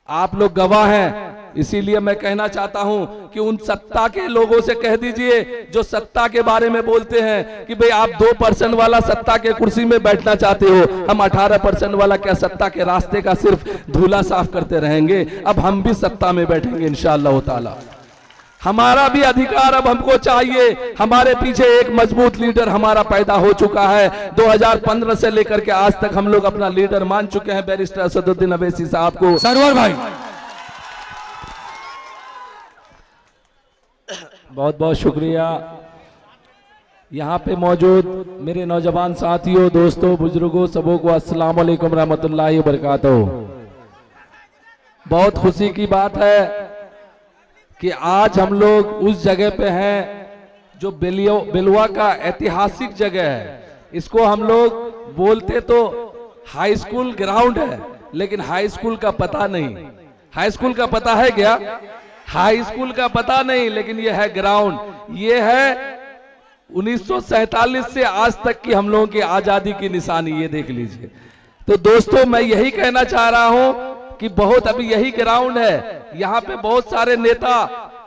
आप लोग गवाह हैं। इसीलिए मैं कहना चाहता हूं कि उन सत्ता के लोगों से कह दीजिए जो सत्ता के बारे में बोलते हैं कि भाई आप 2% वाला सत्ता के कुर्सी में बैठना चाहते हो, हम 18% वाला क्या सत्ता के रास्ते का सिर्फ धूला साफ करते रहेंगे। अब हम भी सत्ता में बैठेंगे इंशाअल्लाह ताला। हमारा भी अधिकार अब हमको चाहिए। हमारे पीछे एक मजबूत लीडर हमारा पैदा हो चुका है। 2015 से लेकर के आज तक हम लोग अपना लीडर मान चुके हैं बैरिस्टर असदुद्दीन अवैसी साहब को। सरवर भाई बहुत बहुत शुक्रिया। यहाँ पे मौजूद मेरे नौजवान साथियों, दोस्तों, बुजुर्गों, सबों को अस्सलाम वालेकुम रहमतुल्लाहि व बरकातहू। बहुत खुशी की बात है कि आज हम लोग उस जगह पे हैं जो बेलवा का ऐतिहासिक जगह है। इसको हम लोग बोलते तो हाई स्कूल ग्राउंड है, लेकिन हाई स्कूल का पता नहीं। हाई स्कूल का पता है क्या? हाई स्कूल का पता नहीं, लेकिन ये है ग्राउंड। ये है 1947 से आज तक की हम लोगों की आजादी की निशानी। ये देख लीजिए। तो दोस्तों, मैं यही कहना चाह रहा हूं कि बहुत अभी यही ग्राउंड है। यहाँ पे बहुत सारे नेता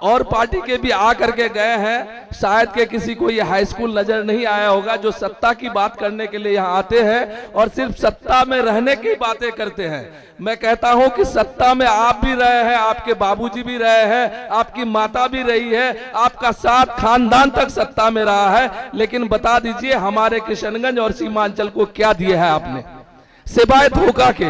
और पार्टी के भी आकर के गए हैं। शायद के किसी को ये हाई स्कूल नजर नहीं आया होगा, जो सत्ता की बात करने के लिए यहाँ आते हैं और सिर्फ सत्ता में रहने की बातें करते हैं। मैं कहता हूं कि सत्ता में आप भी रहे हैं, आपके बाबूजी भी रहे हैं, आपकी माता भी रही है, आपका 7 खानदान तक सत्ता में रहा है। लेकिन बता दीजिए हमारे किशनगंज और सीमांचल को क्या दिया है आपने, सिवाय धोखा के?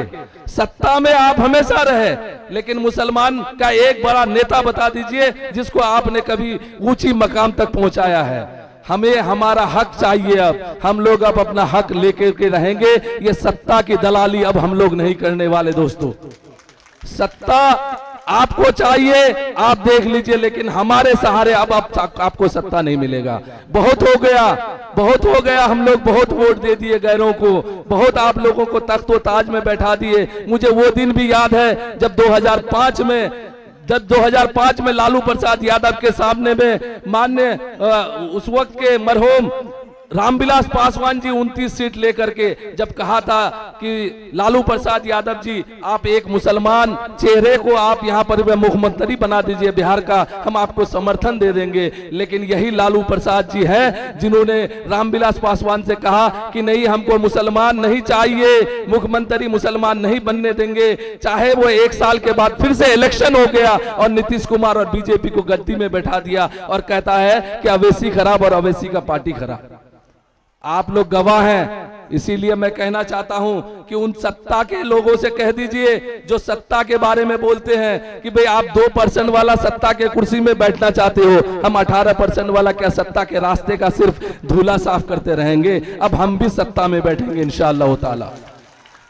सत्ता में आप हमेशा रहे, लेकिन मुसलमान का एक बड़ा नेता बता दीजिए जिसको आपने कभी ऊंची मकाम तक पहुंचाया है। हमें हमारा हक चाहिए। अब हम लोग अब अपना हक लेकर के रहेंगे। ये सत्ता की दलाली अब हम लोग नहीं करने वाले दोस्तों। सत्ता आपको चाहिए, आप देख लीजिए, लेकिन हमारे सहारे अब आपको सत्ता नहीं मिलेगा। बहुत हो गया, बहुत हो गया। हम लोग बहुत वोट दे दिए गैरों को, बहुत आप लोगों को तख्त व ताज में बैठा दिए। मुझे वो दिन भी याद है जब 2005 में लालू प्रसाद यादव के सामने में माननीय उस वक्त के मरहूम रामविलास पासवान जी 29 सीट लेकर के जब कहा था कि लालू प्रसाद यादव जी, आप एक मुसलमान चेहरे को आप यहाँ पर मुख्यमंत्री बना दीजिए बिहार का, हम आपको समर्थन दे देंगे। लेकिन यही लालू प्रसाद जी हैं जिन्होंने रामविलास पासवान से कहा कि नहीं, हमको मुसलमान नहीं चाहिए, मुख्यमंत्री मुसलमान नहीं बनने देंगे। चाहे वो 1 साल के बाद फिर से इलेक्शन हो गया और नीतीश कुमार और बीजेपी को गद्दी में बैठा दिया और कहता है कि अवैसी खराब और अवैसी का पार्टी खराब। आप लोग गवाह हैं। इसीलिए मैं कहना चाहता हूं कि उन सत्ता के लोगों से कह दीजिए जो सत्ता के बारे में बोलते हैं कि भाई आप 2% वाला सत्ता के कुर्सी में बैठना चाहते हो, हम 18% वाला क्या सत्ता के रास्ते का सिर्फ धूला साफ करते रहेंगे। अब हम भी सत्ता में बैठेंगे इंशाअल्लाह ताला।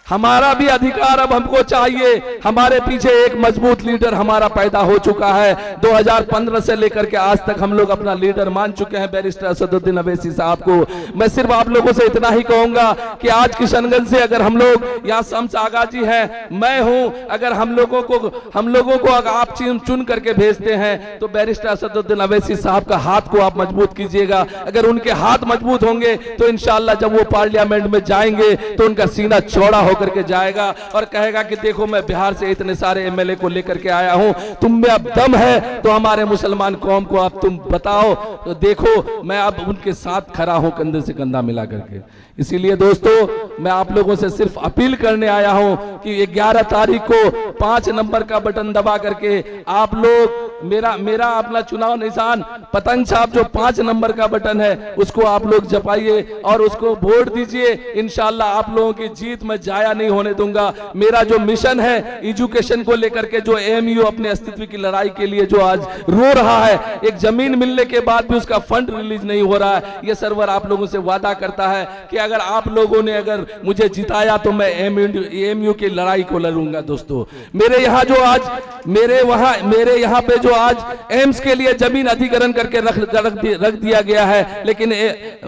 हमारा भी अधिकार अब हमको चाहिए। हमारे पीछे एक मजबूत लीडर हमारा पैदा हो चुका है। 2015 से लेकर के आज तक हम लोग अपना लीडर मान चुके हैं बैरिस्टर असदुद्दीन अवैसी साहब को। मैं सिर्फ आप लोगों से इतना ही कहूंगा कि आज किशनगंज से अगर हम लोग यहाँ शम्स आगा जी हैं, मैं हूं, अगर हम लोगों को अगर आप चुन करके भेजते हैं तो बैरिस्टर असदुद्दीन अवैसी साहब का हाथ को आप मजबूत कीजिएगा। अगर उनके हाथ मजबूत होंगे तो इंशाअल्लाह जब वो पार्लियामेंट में जाएंगे तो उनका सीना चौड़ा करके जाएगा और कहेगा कि देखो, मैं बिहार से इतने सारे एमएलए को लेकर के आया हूं, तुम में अब दम है तो हमारे मुसलमान कौम को अब तुम बताओ, तो देखो मैं अब उनके साथ खड़ा हूं कंधे से कंधा मिला करके। इसीलिए दोस्तों, मैं आप लोगों से सिर्फ अपील करने आया हूं कि 11 तारीख को 5 नंबर का बटन दबा करके आप लोग मेरा अपना चुनाव निशान पतंग छाप जो 5 नंबर का बटन है उसको आप लोग जपाइए और उसको वोट दीजिए। इंशाअल्लाह आप लोगों की जीत मैं जाया नहीं होने दूंगा। मेरा जो मिशन है एजुकेशन को लेकर के, जो एएमयू अपने अस्तित्व की लड़ाई के लिए जो आज रो रहा है, एक जमीन मिलने के बाद भी उसका फंड रिलीज नहीं हो रहा है, ये सर्वर आप लोगों से वादा करता है कि अगर आप लोगों ने अगर मुझे जिताया तो मैं एएमयू की लड़ाई को लड़ूंगा। दोस्तों, मेरे यहाँ पे जो आज एम्स के लिए जमीन अधिग्रहण करके रख दिया गया है,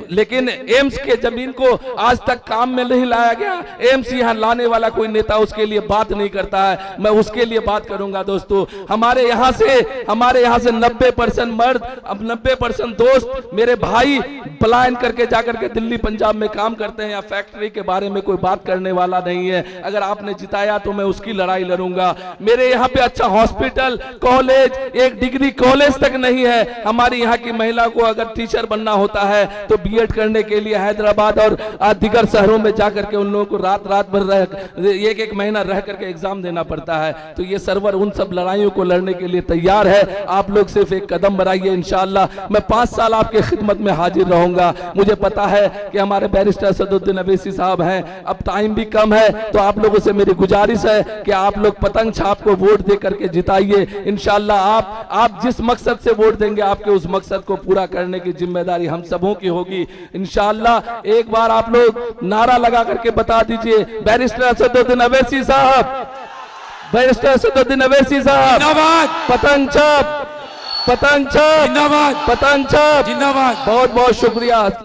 लेकिन एम्स के जमीन को आज तक काम में नहीं लाया गया। एम्स यहाँ लाने वाला कोई नेता उसके लिए बात नहीं करता है, मैं उसके लिए बात करूंगा। दोस्तों, हमारे यहाँ से 90% मर्द, अब 90% दोस्त मेरे भाई पलायन करके जाकर के दिल्ली पंजाब में काम करते हैं। या फैक्ट्री के बारे में कोई बात करने वाला नहीं है। अगर आपने जिताया तो मैं उसकी लड़ाई लड़ूंगा। मेरे यहाँ पे अच्छा हॉस्पिटल, कॉलेज, एक डिग्री कॉलेज तक नहीं है। हमारी यहाँ की महिला को अगर टीचर बनना होता है तो बीएड करने के लिए हैदराबाद और दीगर शहरों में जाकर के उन लोगों को रात भर एक महीना रह करके एग्जाम देना पड़ता है। तो ये सर्वर उन सब लड़ाइयों को लड़ने के लिए तैयार है। आप लोग सिर्फ एक कदम बढ़ाइए, इंशाअल्लाह मैं 5 साल आपके खिदमत में हाजिर रहूंगा। मुझे पता है कि हमारे बैरिस्टर असदुद्दीन अवैसी साहब हैं, अब टाइम भी कम है, तो आप लोगों से मेरी गुजारिश है कि आप लोग पतंग छाप को वोट दे करके जिताइए। इंशाअल्लाह आप जिस मकसद से वोट देंगे, आपके उस मकसद को पूरा करने की जिम्मेदारी हम सबों की होगी। इंशाअल्लाह एक बार आप लोग नारा लगा करके बता दीजिए, बैरिस्टर असदुद्दीन अवैसी साहब, बैरिस्टर असदुद्दीन अवैसी साहब, पतंग छाप, पतंग छाप, पतंग छाप। बहुत बहुत शुक्रिया।